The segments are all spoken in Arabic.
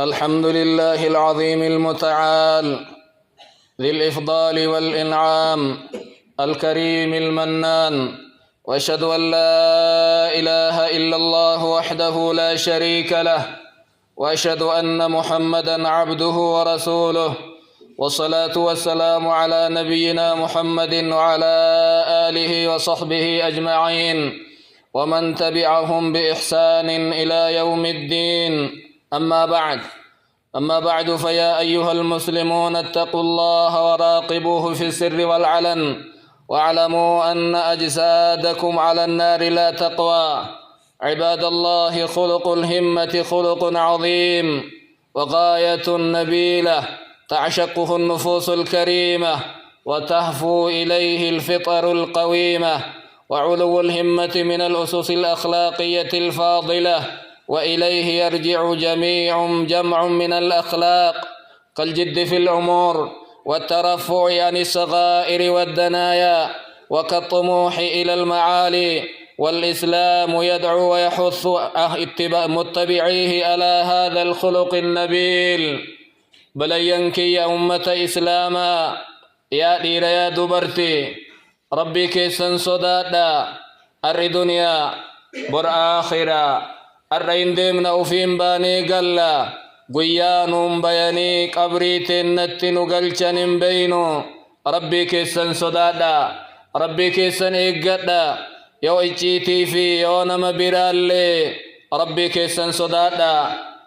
الحمد لله العظيم المتعال ذي الإفضال والإنعام الكريم المنان، وأشهد أن لا إله إلا الله وحده لا شريك له، وأشهد أن محمدا عبده ورسوله، والصلاة والسلام على نبينا محمد وعلى آله وصحبه أجمعين ومن تبعهم بإحسان إلى يوم الدين. أما بعد فيا أيها المسلمون اتقوا الله وراقبوه في السر والعلن، واعلموا أن أجسادكم على النار لا تقوى. عباد الله، خلق الهمة خلق عظيم وغاية نبيلة تعشقه النفوس الكريمة وتهفو إليه الفطر القويمة، وعلو الهمة من الأسس الأخلاقية الفاضلة، وإليه يرجع جمع من الأخلاق كالجد في الأمور والترفع عن الصغائر والدنايا وكالطموح إلى المعالي. والإسلام يدعو ويحث متبعيه على هذا الخلق النبيل. بلينكي يا أمة إسلاما، يا دير يا دبرتي، ربي كيسن صدادا أري دنيا بر آخرة أرين ديمنا أفين باني قلا قيانهم بياني قبريتين نتنو قلشن بينو. ربي كيسن صدادا، ربي كيسن إيقادا، يو إجيتي في يو نما برالي. ربي كيسن صدادا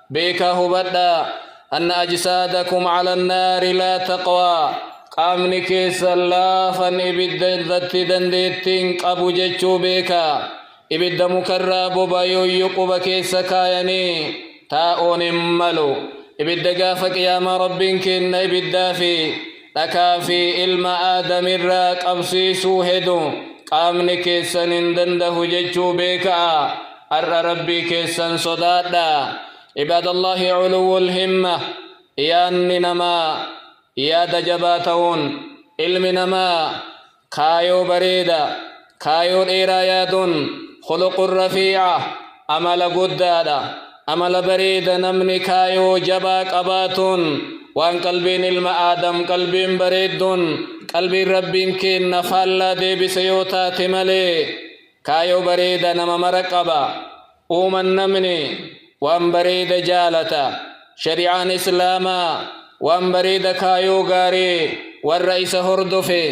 بيكا هبدا أن أجسادكم على النار لا تقوى. qaamni keessan laafan ibidda irratti dandeettiin qabu jechuu beeka. Ibidda mukarraa boba'ee quba keessa kaayanii taa'uun hin malu. Ibidda gaafa qiyaamaa rabbiin kenna ibiddaa fi dhakaa fi ilma aadamirraa qabsiisuu hedu qaamni keessan hin dandahu jechuu beeka. Har'a rabbii keessan sodaadha. Cibaadallahi culuwwul himma, yaanni namaa yaada jabaa ta'uun, ilmi namaa kaayoo bareeda kaayoo dheeraa yaaduun khuluqun rafiica, amala guddaadha. Amala bareeda namni kaayoo jabaa qabaatuun waan qalbiin ilma aadam qalbiin bareedduun qalbiin rabbiin kenna faallaa deebise yoo taate malee kaayoo bareeda nama mara qaba. Uuman namni waan bareeda jaalata. Shari'aan islaamaa waan bareeda kaayoo gaarii warra isa hordofe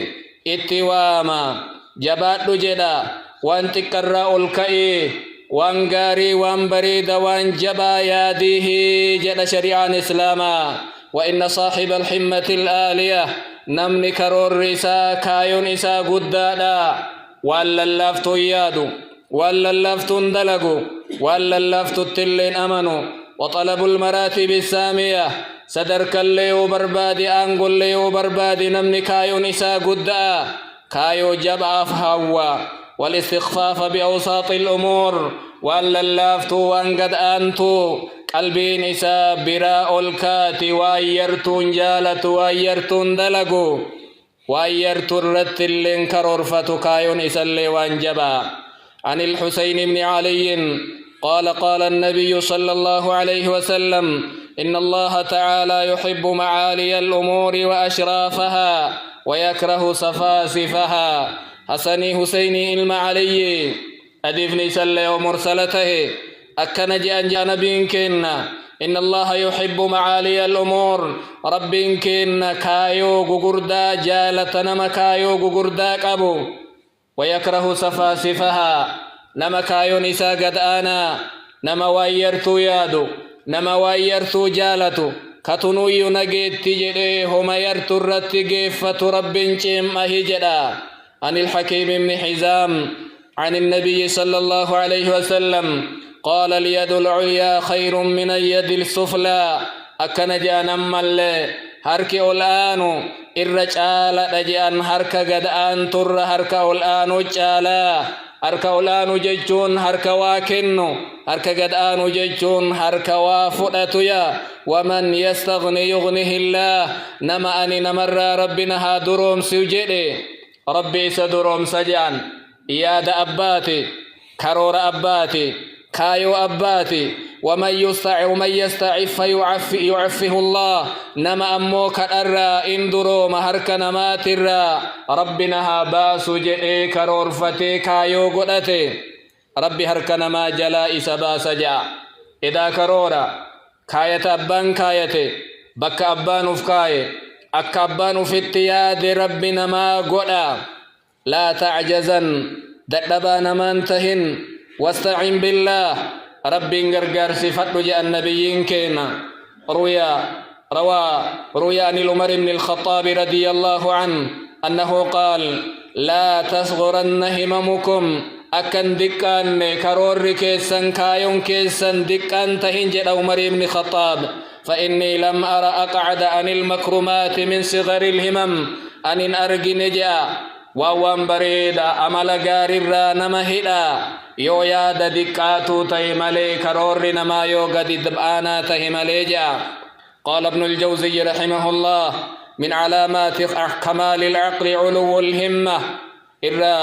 itti waama. Jabaadhu jedha, waan xiqqarraa ol ka'ee waan gaarii waan bareeda waan jabaa yaadihi jedha shari'aan islaamaa. Wa inna saaxiba alhimmati alaaliyah, namni karoorri isaa kaayoon isaa guddaadha. Waan lallaaftuun yaadu, waan lallaaftuun dalagu, waan lallaaftutti illeen amanu. وطلب المراتب السامية، صدرك اللي وبربادي أنقل اللي وبربادي نمني كايو نساء قداء كايو جبع فهوا، والاستخفاف بأوساط الأمور، وأن للافتو وأن قد أنتو قلبي نساء براء الكاتي وأيرتون جالت وأيرتون دلقو وأيرتون رتل كرورفة كايو نساء اللي وانجبا. عن الحسين بن علي قال النبي صلى الله عليه وسلم: إن الله تعالى يحب معالي الأمور وأشرافها ويكره سفاسفها. حسني حسيني المعلي أدفني سلي ومرسلته أكنج أن نبي كنا إن الله يحب معالي الأمور. رب كنا كايو غغردا جالتنا كايو غغردا قبو، ويكره سفاسفها نما كايو نسا قد آنا نما وايرتو يادو نما وايرتو جالتو كتنو ينجيت تجري هما يرتو الرتقيفة رب جيم أهجدا. عن الحكيم بن حزام عن النبي صلى الله عليه وسلم قال: اليد العليا خير من اليد السفلى. أكن جانا مل هرك الآن الرجال رجان هرك قد آن تر هرك الآن جالا. harka olaanu jechuun harka waa kennu, harka gad'aanu jechuun harka waa fudhatuya. waman yastaghni yughnihi illah, nama ani namarraa rabbina haa duroomsu jedhe rabbi isa duroomsa jedhan. yaada abbaati, karoora abbaati, كايو أباتي ومن يستعف يعفه الله نما أموك الأرى اندرو مهرك نمات الرا ربنا هاباس جئي كرور فتي كايو قدتي ربي هرك نما جلا إسباس جاء إذا كرورا كاية أبان كايتي بك أبان افكاي أك أبان في التياد ربنا ما قدا لا تعجزن دبان منتهن واستعن بالله ربي غرغر صفات جاء النبيين كينا روى عن عمر بن الخطاب رضي الله عنه أنه قال لا تصغرن هممكم أكن دكان كرور كيسن كايون كيسن دكان تهنج عمر بن الخطاب فإني لم أرى أقعد عن المكرمات من صغر الهمم أن أرجي نجا ووان بريدا عمل غارر نمهدا يو ياد دكاتو تهملي كرور نما يو قد دبانا تهملي جا قال ابن الجوزي رحمه الله من علامات كمال العقل علو الهمة إرى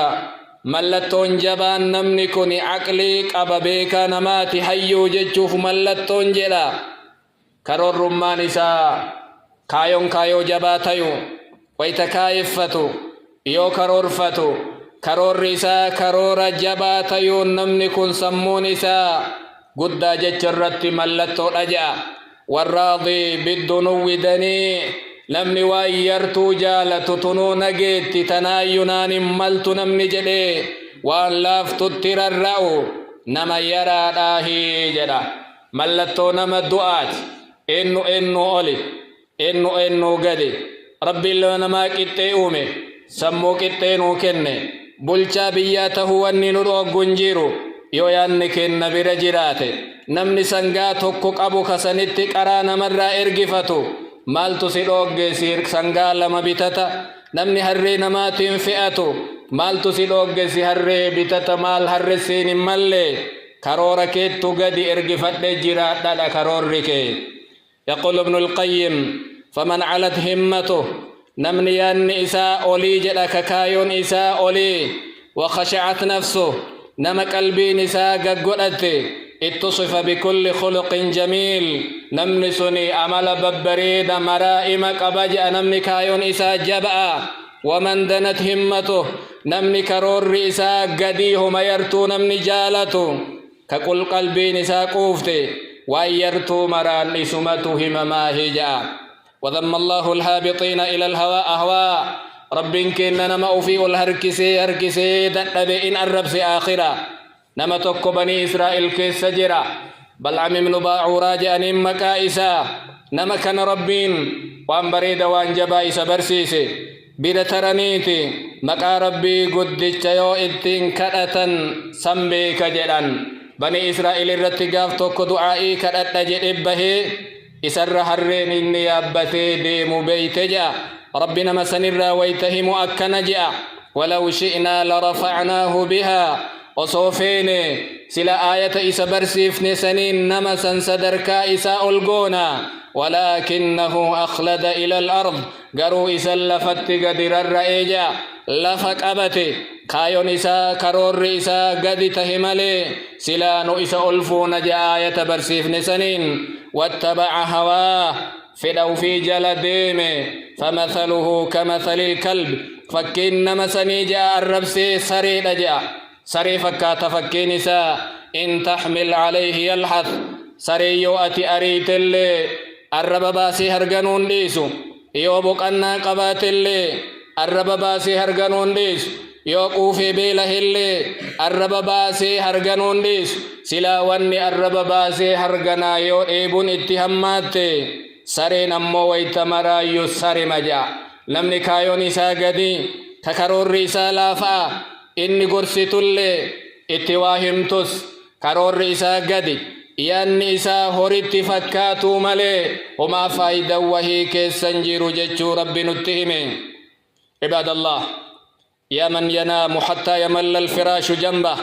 ملتون جبان نمنكني عقلي قببيك نماتي حيو ججوف ملتون جلا كرور رمان إساء كايو جباتيو ويتكايفتو يو كرور فتو كرور إساء كرور جباتيو نمنكن سمون إساء قد ججرت ملتو أجا والراضي بالدنو دني نمني وايرتو جالتو تنو نجيت تناينان ملت نمني جدي وان لافتو التررأو نما يرى داهي جدا ملتو نما الدعات إنو أولي إنو قدي ربي اللي نما كتي أومي سمو كتي نوكني بلچا بياته واني نرو قنجيرو يو يانكن نبي رجراتي نمني سنغاتو كوك أبو خسنتي قرانا مرة إرقفتو مالتو سيدوغ سير سنغا لما بيتتا نمني هرّي نماتين فئتو مالتو سيدوغ سي هرّي بيتتا مال هرّي سين مالي كرورا كيتو قدي إرقفت جرات دا كرور ركي يقول ابن القيم فمن علت همته نمني أن إساء أولي جدا كايون إساء أولي وخشعت نفسه نما قلبي نساء قدتي اتصف بكل خلق جميل نمني سني عمل ببريد مرائم قبج نمني كايون إساء جبأ ومن دنت همته نمني كرور إساء قديه ما يرتو نمني جالته كقل قلبي نساء قوفتي ويرتو مران إسمته همما هجاء وذم الله الهابطين إلى الهواء أهواء رب كنا نما في الهركسي دنبي إن الربس آخرة نما تكو بني إسرائيل كيس جرا بل عمم نباع راجع مكائسا نما كان ربين وان بريد وان جبائس برسيسي بيرترانيتي مكا ربي قدتش يو إتين كرأتا سنبي كجران بني إسرائيل الرتقاف توكو دعائي كرأتا جئبه إسر هرين إني أبتي ديم بيتجا ربنا مسنر ويتهم أكنجا ولو شئنا لرفعناه بها وصوفين سلا آية إسا برسيف نسنين نمسا صدركا إسا ألقونا ولكنه أخلد إلى الأرض قروا إسا لفت قدر الرئيجا لفك أبتي كايون إسا كرور إسا قد تهملي سلانو إسا ألفون جاء آية برسيف نسنين واتبع هواه فدو في جلديم فمثله كمثل الكلب فكين نمسني جاء الربسي سريد جاء سري فكات فكين نساء إن تحمل عليه يلحث سري يؤتي أريت اللي الرب باسي هرغنون ديسو يوبك أنا قبات اللي الرب باسي هرغنون ديسو يوقوفي بيله اللي الرب باسي هرغنون ديسو سلا واني الرب باسي هرغنا يو إيبون اتهامات سرين أمو ويتمرا يسر مجا نمني كايون إسا قدي تكرور رسالة فا إني قرسي اللي اتواهمتس كرور إسا قدي ياني إسا هوريت فكاتو ملي وما فايدا وهي كيسنجير ججو رب نتهمين عباد الله يا من ينام حتى يمل الفراش جنبه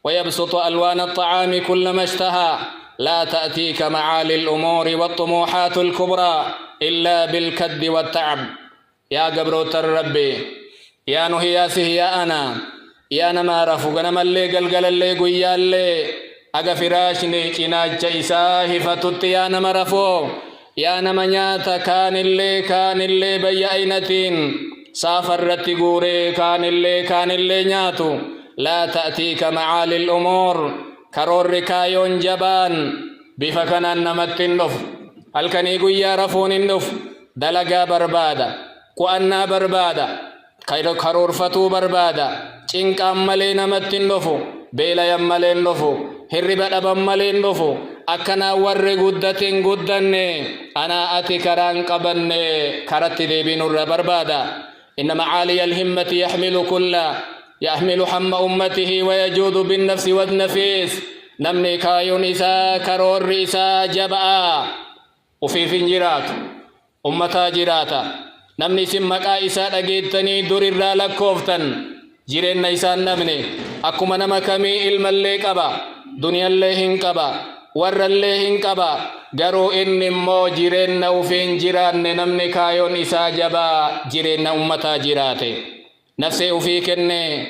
ويبسط ألوان الطعام كلما اشتهى لا تأتيك معالي الأمور والطموحات الكبرى إلا بالكد والتعب يا قبروت الربي يا نهياسه يا أنا يا نما رفقنا ملي قلقل اللي قويا اللي aga firaashni cinaacha isaa hifatutti yaa nama rafoo yaa nama nyaata kaanillee bayya aynatiin saafarratti guuree kaanillee nyaatu laa ta'tiika macaali al'umuur karoorri kaayoon jabaan bifa kanaan namatti hin dhufu halkanii guyyaa rafuun hin dhufu dalagaa barbaada qu'annaa barbaada karoorfatuu barbaada cinqaan malee namatti hin dhufu beelayan malee hin dhufu hirriba dhaban malee hin dhufu akkanaa warri guddatin guddanne anaa ati karaan qabanne karatti deebinurra barbaada inna macaaliya alhimmati يحمل هم أمته ويجود بالنفس والنفيس نمني كايون إسا كرور إسا جبعا وفي فنجرات أمتا جراتا نمني سمكا إسا لقيتني دور الرالك كوفتن جيرين إسا نمني أكما نمكمي علم اللي كبا دنيا اللي هنكبا ور اللي هنكبا قروا إني مو جيرين وفين جيران نمني كايون إسا جبا جيرين أمتا جراتي نفسي وفي كني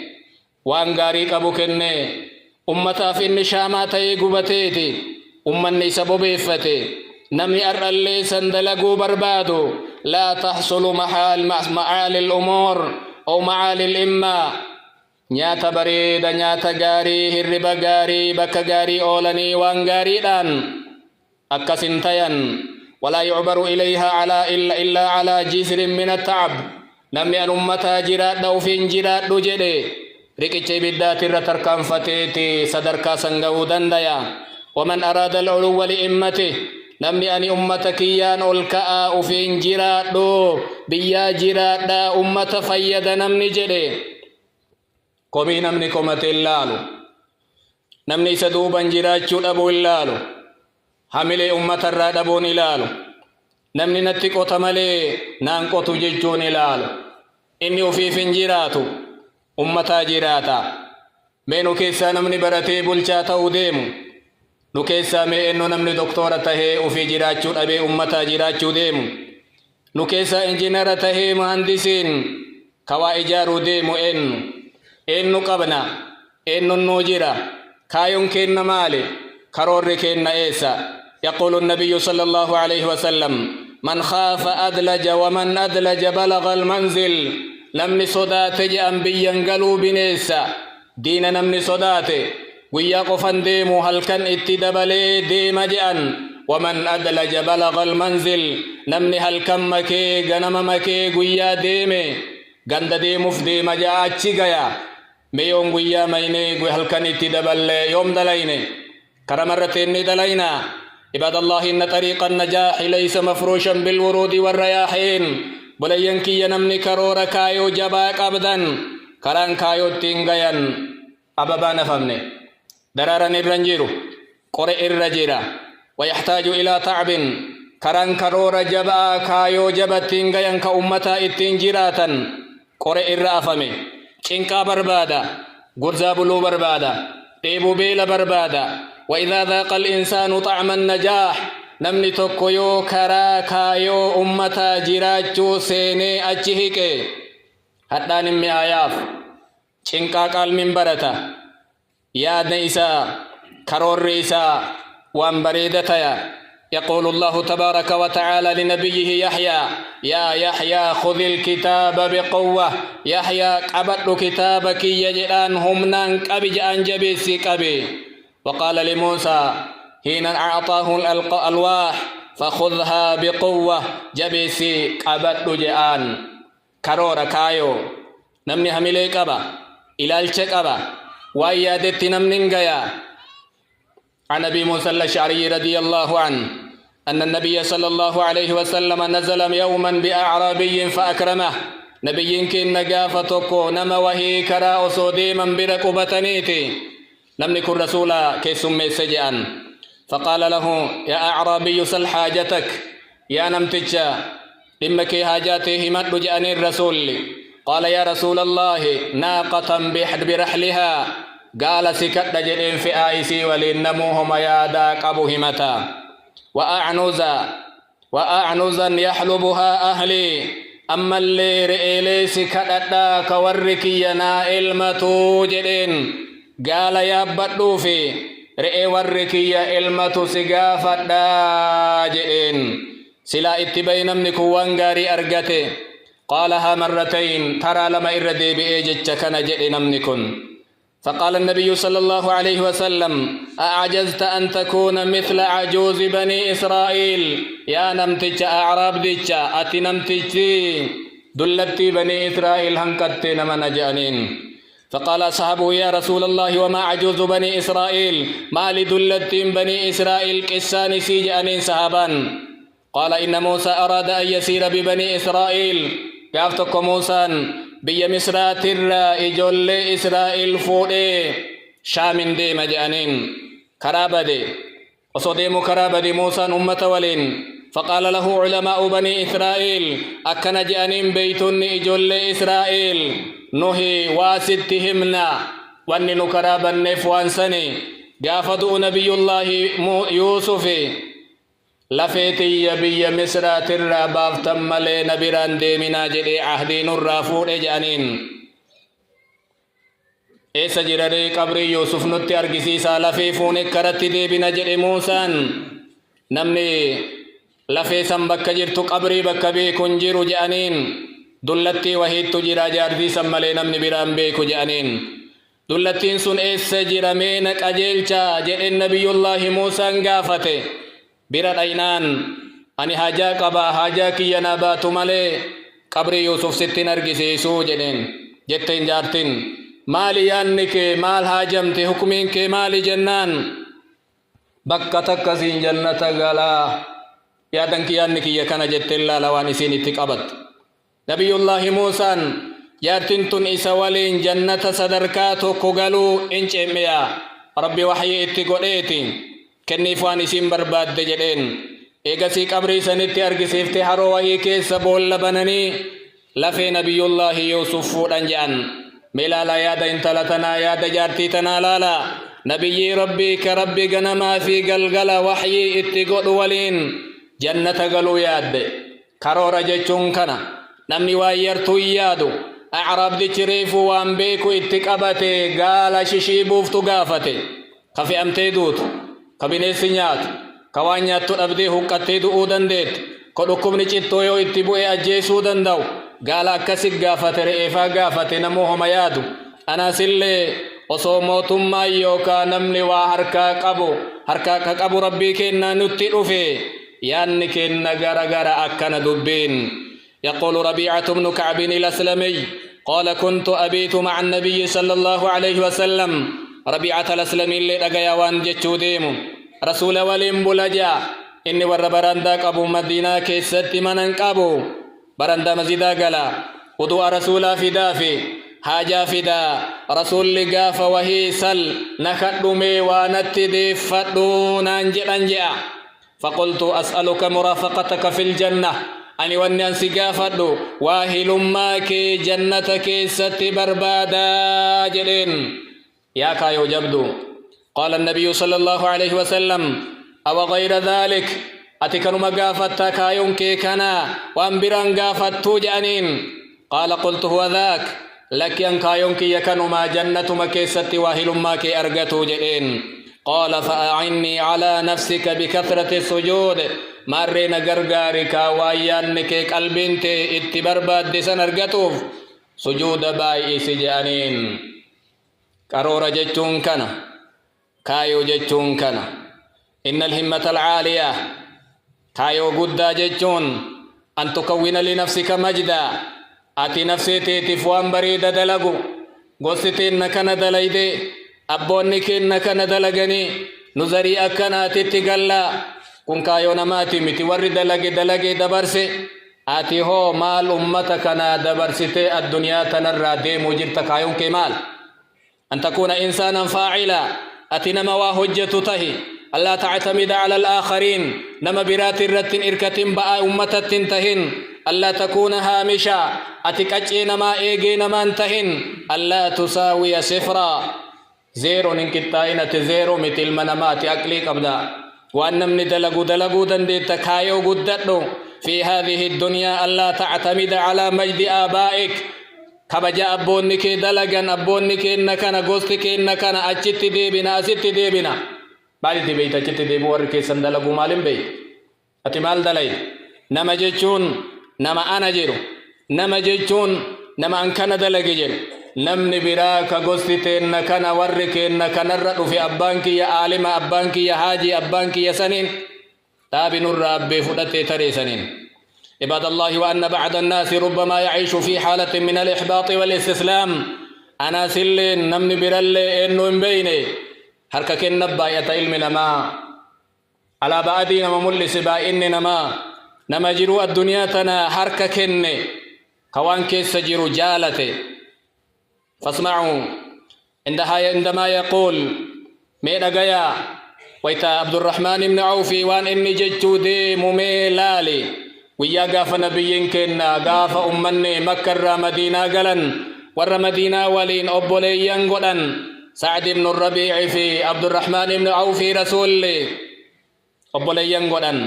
وان غاري قبو كني أمتا في النشامة يقبتيتي أمني سببيفتي نمي أرألي سندلقو بربادو لا تحصل معالي الأمور أو معالي الإمة نياتا بريد نياتا غاري هربا غاري بكا غاري أولاني وان غاري دان أكسنتين ولا يعبر إليها إلا على جسر من التعب نمي أمتا جرات دو فين جرات دو جدي ركيتشي بدات الرتركان فتيتي صدركا سنغو دندايا ومن أراد العلو لإمته نمي أني أمتك يان ألكاء فين جرات دو بيا جرات دا أمتا فيدا نمني جدي قومي نمني كومت اللالو نمني سدوبا جرات شود أبو اللالو حملي أمتا الرادبون اللالو نمني نتكو تملي نانكو تججون اللالو إني في فنجراتو أمتا جراتا مينو كيسا نمني براتي بلچاتا وديمو نو كيسا مي إنو نمني دكتورة تهي وفي جراتشو أبي أمتا جراتشو ديمو نو كيسا إنجينيرة تهي مهندسين كوا إجارو ديمو إنو قبنا إنو نوجرا كايون كين مالي كرور كين إيسا يقول النبي صلى الله عليه وسلم من خاف أدلج ومن أدلج بلغ المنزل نمني صداتي أنبيا قلوا بنيسا دين نمني صداتي ويقفن ديمو هل كان اتدبلي ديم جأن ومن أدلج بلغ المنزل نمني هل كان مكي غنم مكي ويا ديمي غند ديمو في ديم جاء أتشيغيا ميوم ويا ميني هل كان اتدبلي يوم دليني كرمرتين دلينا عباد الله إن طريق النجاح ليس مفروشا بالورود والرياحين بلين كي ينمني كرورا كايو جباك أبدا كران كايو تنغيان أبابا نفهمني درارا الرنجيرو قرئ الرجيرا ويحتاج إلى تعب كران كرورا جبا كايو جبا تنغيان كأمتا التنجيراتا قرئ الرافمي چنكا بربادا غرزا بلو بربادا تيبو بيل بربادا وإذا ذاق الإنسان طعم النجاح نمني توكيو كرا كايو أمتا جراجو سيني أجهيك حتى نمي آياف چنكا قال من برتا ياد نيسا كرور ريسا وان بريدتيا يقول الله تبارك وتعالى لنبيه يحيى يا يحيى خذ الكتاب بقوة يحيى قبض كتابك يجران همنان قبج أنجبسي قبي وقال لموسى حين أعطاه الألواح فخذها بقوة جبسي قبض جان كرور كايو نمني هميلي قبا إلالچ قبا ويادت نمنين غيا عن أبي موسى الأشعري رضي الله عنه أن النبي صلى الله عليه وسلم نزل يوما بأعرابي فأكرمه نبي كن نجافتكو نما وهي كرا أسوديما بركبتنيتي لم يكن رسولا كيسم سجأن فقال له يا أعرابي سل حاجتك يا نمتجا لمك حاجاته مد جأن الرسول قال يا رسول الله ناقة برحلها قال سكت جدين في آيسي ولنموهما يا داك أبو همتا وأعنزا يحلبها أهلي أما اللي رئيلي سكت داك وركي ينا إلمتو جدين قال يا بدوفي re'ee warri kiyya ilmatu si gaafadhaa jedheen silaa itti ba'i namni kun waan gaarii argate qaalahaa marratayn taraa lama irra deebi'ee jecha kana jedhe namni kun فقال النبي صلى الله عليه وسلم أعجزت أن تكون مثل عجوز بني إسرائيل يا نمتج أعراب ديتش أتي نمتج دلتي بني إسرائيل هنكت نمن جانين فقال أصحابه يا رسول الله وما عجوز بني إسرائيل ما لدلتي بني إسرائيل كسان سيجانين صحابا قال إن موسى أراد أن يسير ببني إسرائيل قافتك موسى بيا مصرات إجول إسرائيل فودي شام دي مجانين كرابدي وصديم كرابدي موسى أمة ولين فقال له علماء بني إسرائيل أكن جانين بيتن إجول إسرائيل نهي واسدتهمنا وأن نكراب النفوان سني قافتوا نبي الله يوسف لفيتي بي مصر ترى بافتم ملي نبران دي من أجل عهدين الرافور جانين إيسا جرري قبري يوسف نتي أرقسيسا لفيفون كرت دي بن أجل موسى نمني لفيسا بك جرت قبري بك بيكن جيرو جانين دلتي وهيد تجرى جاردي سمالي نمني بران بيكو جانين دلتين سن إيسا جرمينك أجلچا جل النبي الله موسى قافته bira dhaynaan ani hajaa qaba hajaa kiyya na baatu malee qabri Yusuf sittin argisiisuu jedheen jetteen jaartin maali yaanni kee maal haajamte hukumiin kee maali jennaan bakka takkasiin jannata galaa yaadan kiyyaanni kiyya kana jetteen laala waan isiin itti qabatte nabiyullaahi Muusaan jaartin tun isa waliin jannata sadarkaa tokko galuu in ceemmeyaa rabbi waxyi itti godheeti kenniif waan isin barbaadde jedheen eegasii qabrii sanitti argisiifte haroo wahii keessa boolla bananii lafee nabiyullaahi Yuusuf fuudhan jedhan meelaala yaada intala tanaa yaada jaartii tanaa laala nabiyyii rabbii ka rabbi ganamaa fi galgala waxyii itti godhu waliin jannata galuu yaadde karoora jechuun kana namni waan yartuu yaadu acraabdichi reefu waan beeku itti qabate gaala shishiibuuftu gaafate ka fe'amtee duutu ka bineensi nyaatu ka waan nyaattu dhabdee huqqattee du'uu dandeettu ka dhukkubni cittoo yoo itti bu'e ajjeesuu danda'u gaala akkasi gaafate re'eefaa gaafate namuu homa yaadu anaasillee osoo mootummaa yookaan namni waa harkaa ka qabu rabbii kennaa nutti dhufe yaanni kenna gara akkana dubbiin يقول ربيعة بن كعب الأسلمي قال كنت أبيت مع النبي صلى الله عليه وسلم ربيعة الأسلمي اللي رقيا وان جتشو ديمو رسول وليم بلجا إني ور براندا قبو مدينة كيست منن قبو براندا مزيدا قلا ودعا رسولا فدافي حاجا فدا رسول لقاف وهي سل نخدو ميوانت دي فدون أنجا فقلت أسألك مرافقتك في الجنة أني ونن سقافدو واهل ماك جنتك ست بربادا جلين يا كايو جبدو قال النبي صلى الله عليه وسلم أو غير ذلك أتكن مقافتا كايون كي كنا وانبران قافتو جانين قال قلت هو ذاك لك ين كايون كي يكنو ما جنة مكيست واهل ماك أرقتو جلين قال فأعني على نفسك بكثرة السجود marreena gargaari kaawayyaanni kee qalbiinte itti barbaadde san argatuuf sujuuda baay'isi je'aniin karoora jechuun kana kaayoo jechuun kana inna alhimmata alcaaliya kaayoo guddaa jechuun an tukawwina linafsika majda ati nafseeteetiif waan bareeda dalagu gossiteenna kana dalayde abboonni keenna kana dalaganii nu zarii akkanaatitti gallaa kun kaayoo namaati miti warri dalage dabarse ati hoo maal ummata kana dabarsite addunyaa tanarraa deemuu jirta kaayoon kee maal an takuuna insaanan faacila ati nama waa hojjetu tahi allaa tactamida cala alaakhariin nama biraati irrattin irkatin ba'a ummatattin tahin allaa takuuna haamisha ati qaccee namaa eegee namaan tahin allaa tusaawiya sifraa zeeroon hin qixxaa'inati zeeroo miti ilma namaati aqlii qabda وأن من دلقو دندت كايو قدتو في هذه الدنيا ألا تعتمد على مجد آبائك كبجا أبونك دلقا أبونك إنك نقصتك إنك أجت ديبنا أست ديبنا بالي تبيت أجت ديبو وركي سندلقو مالين بي أتمال دلي نما جيتشون نما أنا جيرو نما جيتشون نما أنكنا دلقي جيرو نمني براك غوستين نكنا وركين نكنا الرد في أبانكي يا عالم أبانكي يا حاجي أبانكي يا سنين تابي نور ربي فدتي تري سنين عباد الله وأن بعض الناس ربما يعيش في حالة من الإحباط والاستسلام أنا سلين نمني برالي إنو بيني هركك النبا يتعلم نما على بعدي نما ملس بائن نما جرو الدنيا تنا هركك كوان كيس جرو جالتي فاسمعوا عندما يقول مين أجايا ويتا عبد الرحمن بن عوف وان إني جتو دي مميلالي ويا غاف نبيين كنا غاف أمني مكة مدينة غلن ور مدينة ولين أبوليين غلن سعد بن الربيع في عبد الرحمن بن عوف رسول أبوليين غلن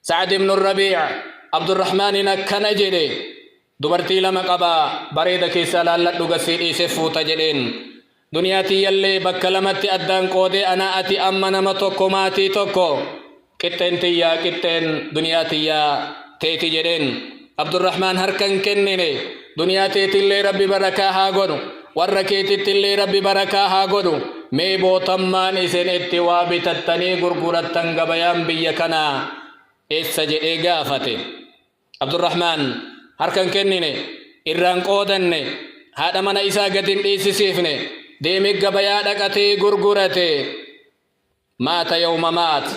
سعد بن الربيع عبد الرحمن نكنجري دبرتي لما قبا بريدة كيسا لالت لغسي إيسفو تجرين دنياتي يلي بكلمتي أدان قودي أنا أتي أمنا متوكو ماتي توكو كتن تيا كتن دنياتي يا تيتي جرين عبد الرحمن هركن كنيني دنياتي تلي ربي بركاها قدو وركيتي تلي ربي بركاها قدو ميبو تمان إسن اتوابي تتني غرغرتن غبيان بيكنا إسجئ غافتي عبد الرحمن harkan kennine irraan qoodanne haadha mana isaa gadin dhiisisiifne deemee gabayaa dhaqatee gurgurate maata yawma maat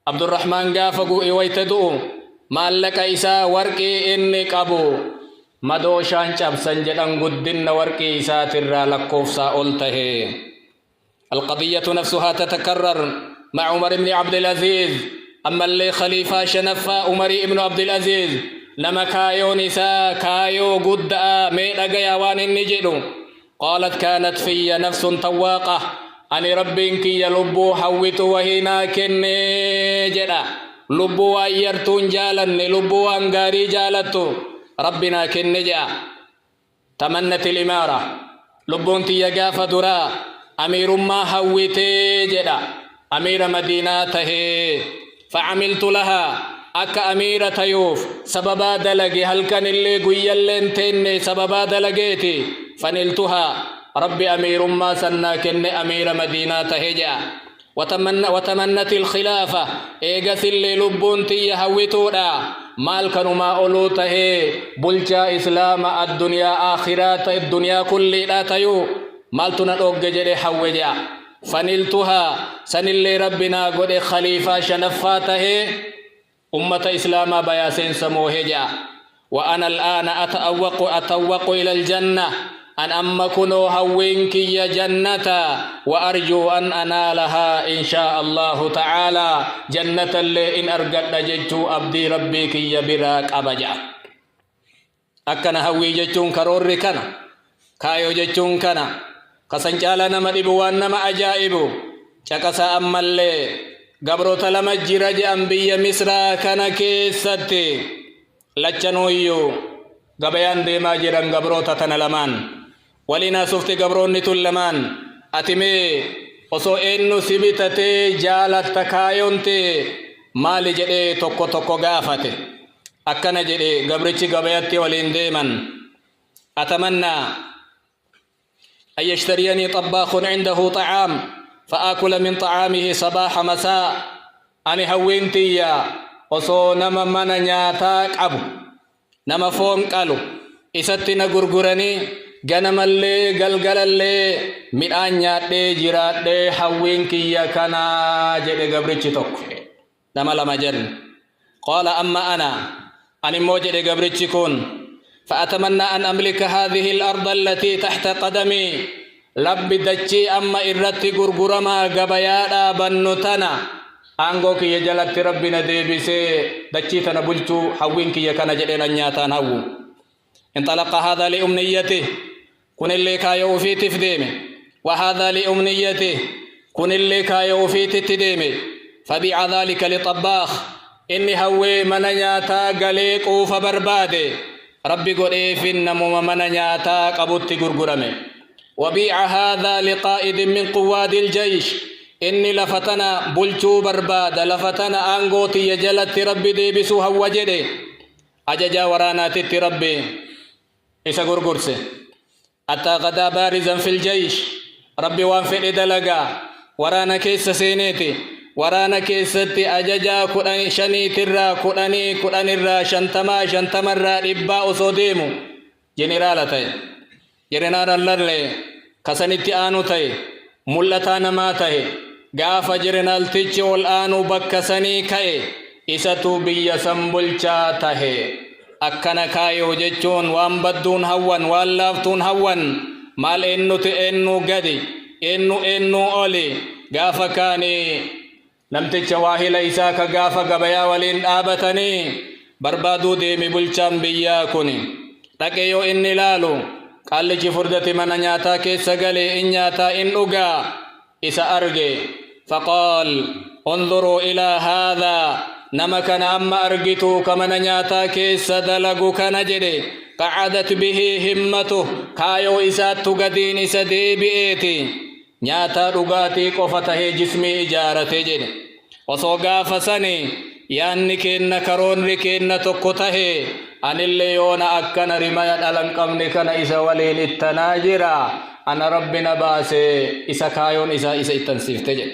Abdurrahmaan gaafa gu'e wayta du'u maallaqa isaa warqii inni qabu madooshaan cabsan jedhan guddinna warqii isaatirraa lakkoofsaa ol tahe القضية نفسها تتكرر مع عمر بن عبد العزيز أما اللي خليفة شنفة عمر بن عبد العزيز لما كايو نساء كايو قد مين أجيا وان النجدو قالت كانت في نفس طواقة أن ربك يلبو حويت وهنا كني جدا لبو أيرتون جالن لبو أنغاري جالتو ربنا كني جا تمنت الإمارة لبون تيجاف درا أمير ما حويت جدا أمير مدينة تهي فعملت لها أكا أميرة تيوف سببا دلقي هل كان اللي قويا لنتين سببا دلقيتي فنلتها ربي أمير ما سناكن أمير مدينة تهجا وتمنت الخلافة إيقاس اللي لبونتي هويتونا مال كانوا ما أولوته بلجا إسلام الدنيا آخرات الدنيا كل لا تيو مال تنالوك جري حوجا فنلتها سن اللي ربنا قد خليفة شنفاته أمة إسلام بياسين سموهجا وأنا الآن أتوق إلى الجنة أن أمكنو هوينك يا جنة وأرجو أن أنالها إن شاء الله تعالى جنة اللي إن أرقد ججو أبدي ربك يا براك أبجا أكنا هوي ججون كرور كنا كايو ججون كنا كسنجالنا مدبوان نما أجائبو شكسا أما اللي قبروت لما جرج أنبياء مصر كان كيستي لچنويو قبيان ديما جران قبروت تنلمان ولنا سفت قبرون نتلمان أتمي وصو إنو سبتتي جالت تكايونتي مالي جدي توكو توكو غافتي أكنا جدي قبرتي قبياتي ولين ديما أتمنى أن يشتريني طباخ عنده طعام فآكل من طعامه صباح مساء أني هوينتي يا وصو نما من نياتاك أبو نما فون قالوا إستنا غرغرني غنم اللي غلغل اللي ميدان نياتي جيراتي هوينكي يا كنا جدي غبريتي توك نما لما جن قال أما أنا موجد غبريتي كون فأتمنى أن أملك هذه الأرض التي تحت قدمي لب دچي أما إرتي غرغرما غبيادا بنوتنا أنغوك يجلت ربنا ديبسي دچي تنا بلتو حوينك يكنا جدنا نياتان هو انطلق هذا لأمنيته كن اللي كايو في تفديمي وهذا لأمنيته كن اللي كايو في تتديمي فبيع ذلك لطباخ إني هوي من نياتا غليق فبربادي ربي قد إفن من نياتا قبوتي غرغرمي وبيع هذا لقائد من قواد الجيش إني لفتنا بلشو برباد لفتنا أنغوتي يجلت ربي دي بسوها وجده أججا ورانات ربي إسا غرغرسي أتا غدا بارزا في الجيش ربي وانفئ دلقا ورانا كيس سينيتي ورانا كيستي أججا كداني شني ترى كداني الرا شنتما الرا إبا أصوديمو جنرالة جنرال اللرلي كسنتي آنو تي ملتانا ما تي غاف جنرال تيچي والآنو بكسني كي إساتو بيا سنبلچا تي أكنا كايو جيچون وان بدون هوان وان لافتون هوان مال إنو تي إنو قدي إنو أولي غاف كاني نمتچ واهلا إساك غاف قبيا ولين آبتني بربادو ديمي بلچان بيا كوني لكيو إني لالو قال لي فردتي من نياتا كيس غلي إن نياتا إن أغا إسا أرغي فقال انظروا إلى هذا نمكن أما أرغتو كمن نياتا كيس دلقو كنجري قعدت به همته كايو إساتو قدين إسا ديبئيتي نياتا رغاتي قفته جسمي إجارة جري وصوغا فسني ياني كين كرون ركين تقوته أن اللي يونا أكنا رمايا ألم قمني كان إسا ولين التناجرة أنا ربنا باسي إسا كايون إسا التنسيف تجي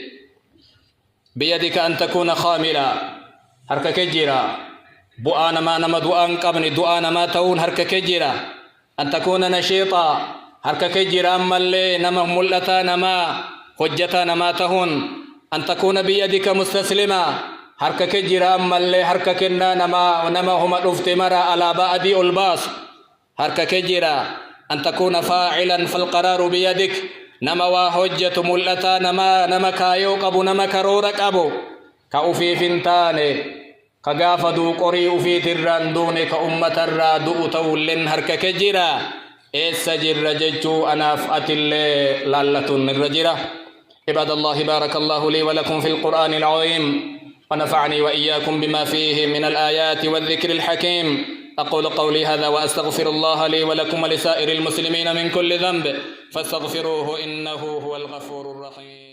بيدك أن تكون خاملا هركا كجيرا بؤانا ما نما دؤان قمني دؤانا ما تون هركا كجيرا أن تكون نشيطا هركا كجيرا أما اللي نما ملتا نما حجتا نما تهون أن تكون بيدك مستسلما هركا كجيرا أما اللي هركا كنا نما هما الأفتمرا على بعدي الباس هركا كجيرا أن تكون فاعلا فالقرار بيدك نما وحجة ملتا نما كايو قبو نما كرورك أبو كأوفي فنتاني كغافدو قري أفي تراندوني كأمة الرادو تولن هركا كجيرا إيسا جر ججو أنافأت اللي لالة الرجرة عباد الله بارك الله لي ولكم في القرآن العظيم ونفعني وإياكم بما فيه من الآيات والذكر الحكيم أقول قولي هذا وأستغفر الله لي ولكم ولسائر المسلمين من كل ذنب فاستغفروه إنه هو الغفور الرحيم